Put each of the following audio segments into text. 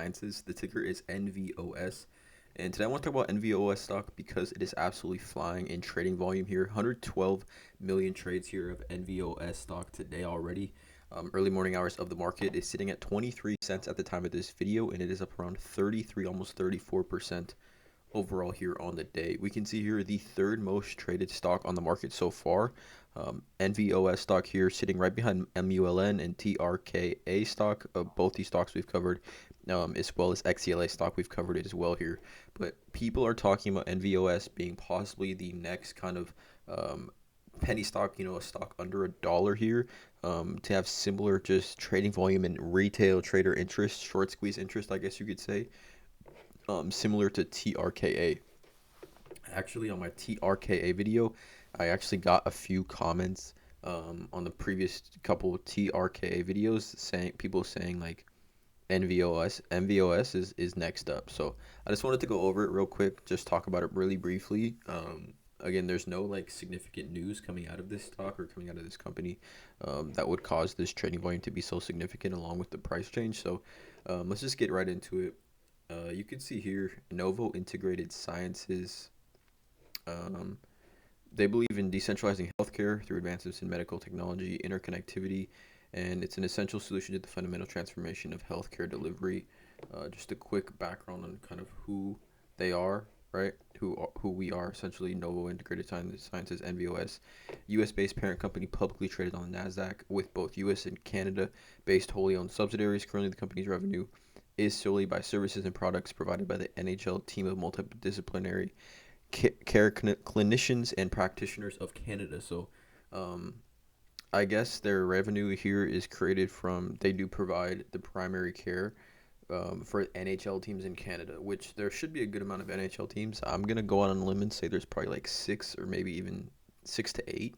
Sciences. The ticker is NVOS. And today I want to talk about NVOS stock because it is absolutely flying in trading volume here. 112 million trades here of NVOS stock today already. Early morning hours of the market is sitting at 23 cents at the time of this video, and it is up around 33, almost 34% overall here on the day. We can see here the third most traded stock on the market so far. NVOS stock here sitting right behind MULN and TRKA stock. Both these stocks we've covered, as well as XCLA stock we've covered it as well here. But people are talking about NVOS being possibly the next kind of penny stock, a stock under $1 here, to have similar just trading volume and retail trader interest, short squeeze interest, I guess you could say, similar to TRKA. Actually, on my TRKA video, I actually got a few comments on the previous couple of TRKA videos saying like NVOS is next up. So I just wanted to go over it real quick, just talk about it really briefly. Again, there's no like significant news coming out of this stock or coming out of this company that would cause this trading volume to be so significant along with the price change. So let's just get right into it. You can see here Novo Integrated Sciences. Um, they believe in decentralizing healthcare through advances in medical technology, interconnectivity, and it's an essential solution to the fundamental transformation of healthcare delivery. Just a quick background on kind of who they are, right? Who we are, essentially. Novo Integrated Sciences, NVOS, U.S.-based parent company, publicly traded on the Nasdaq, with both U.S. and Canada-based wholly owned subsidiaries. Currently, the company's revenue is solely by services and products provided by the NHL team of multidisciplinary care clinicians and practitioners of Canada. So, I guess their revenue here is created from, they do provide the primary care for NHL teams in Canada, which there should be a good amount of NHL teams. I'm going to go out on a limb and say there's probably like six or maybe even 6 to 8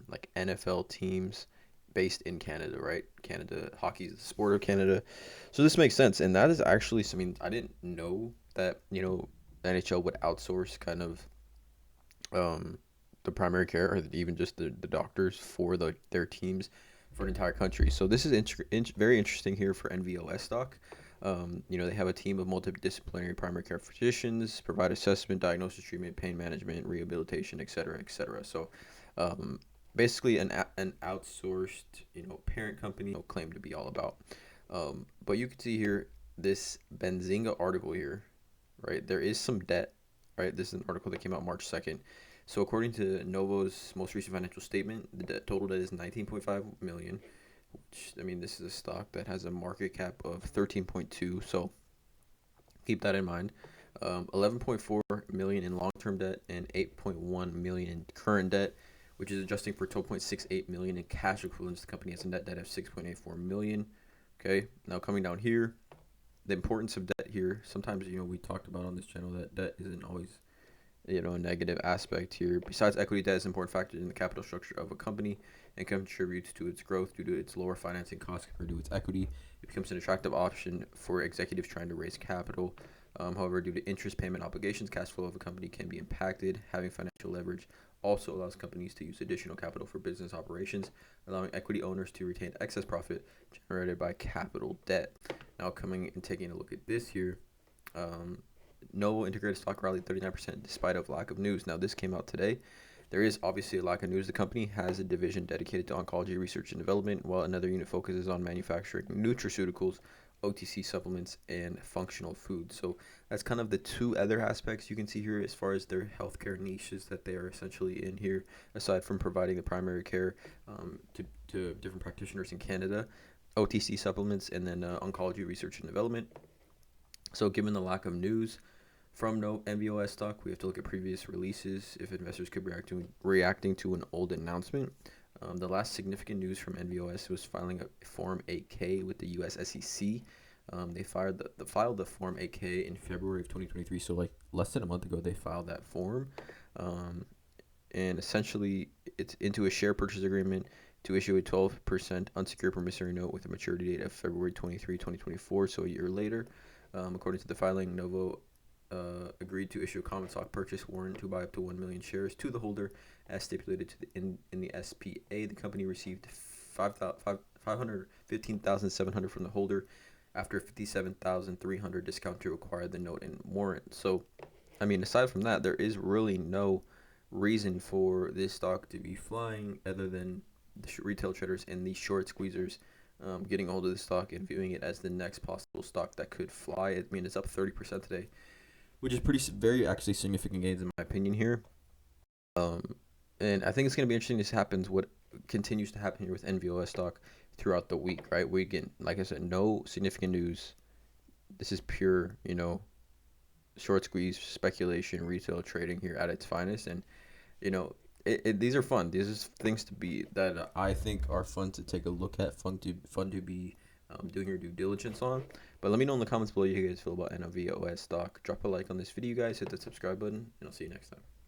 like NFL teams based in Canada, right? Canada, hockey is the sport of Canada. So this makes sense. And that is actually, I mean, I didn't know that, NHL would outsource kind of um, the primary care or even just the doctors for their teams for an entire country. So this is very interesting here for NVOS stock. They have a team of multidisciplinary primary care physicians, provide assessment, diagnosis, treatment, pain management, rehabilitation, etc., etc. So basically an outsourced, parent company, claim to be all about. But you can see here this Benzinga article here, right? There is some debt, right? This is an article that came out March 2nd. So according to Novo's most recent financial statement, the total debt is 19.5 million, which, I mean, this is a stock that has a market cap of 13.2, so keep that in mind. 11.4 million in long-term debt and 8.1 million in current debt, which is adjusting for 12.68 million in cash equivalents. The company has a net debt of 6.84 million. Okay, now coming down here, the importance of debt here. Sometimes, we talked about on this channel that debt isn't always, a negative aspect here. Besides, equity, debt is an important factor in the capital structure of a company and contributes to its growth due to its lower financing costs compared to its equity. It becomes an attractive option for executives trying to raise capital. However, due to interest payment obligations, cash flow of a company can be impacted. Having financial leverage also allows companies to use additional capital for business operations, allowing equity owners to retain excess profit generated by capital debt. Now, coming and taking a look at this here, Novo Integrated stock rallied 39% despite a lack of news. Now, this came out today. There is obviously a lack of news. The company has a division dedicated to oncology research and development, while another unit focuses on manufacturing nutraceuticals, OTC supplements, and functional food. So that's kind of the two other aspects you can see here as far as their healthcare niches that they are essentially in here, aside from providing the primary care to different practitioners in Canada, OTC supplements, and then oncology research and development. So given the lack of news from NVOS stock, we have to look at previous releases if investors could reacting to an old announcement. The last significant news from NVOS was filing a Form 8K with the U.S. SEC. They filed the Form 8K in February of 2023, so like less than a month ago they filed that form. And essentially it's into a share purchase agreement to issue a 12% unsecured promissory note with a maturity date of February 23, 2024, so a year later. According to the filing, Novo agreed to issue a common stock purchase warrant to buy up to 1 million shares to the holder, as stipulated in the SPA. The company received 515,700 from the holder after 57,300 discount to acquire the note and warrant. So, I mean, aside from that, there is really no reason for this stock to be flying other than the retail traders and the short squeezers getting a hold of the stock and viewing it as the next possible stock that could fly. I mean, it's up 30% today, which is very actually significant gains in my opinion here. Um, and I think it's going to be interesting this happens, what continues to happen here with Nvos stock throughout the week, right? We get, like I said, no significant news. This is pure, short squeeze speculation, retail trading here at its finest. And, these are fun. These are things to be that I think are fun to take a look at, fun to be doing your due diligence on. But let me know in the comments below how you guys feel about NVOS stock. Drop a like on this video, guys. Hit the subscribe button, and I'll see you next time.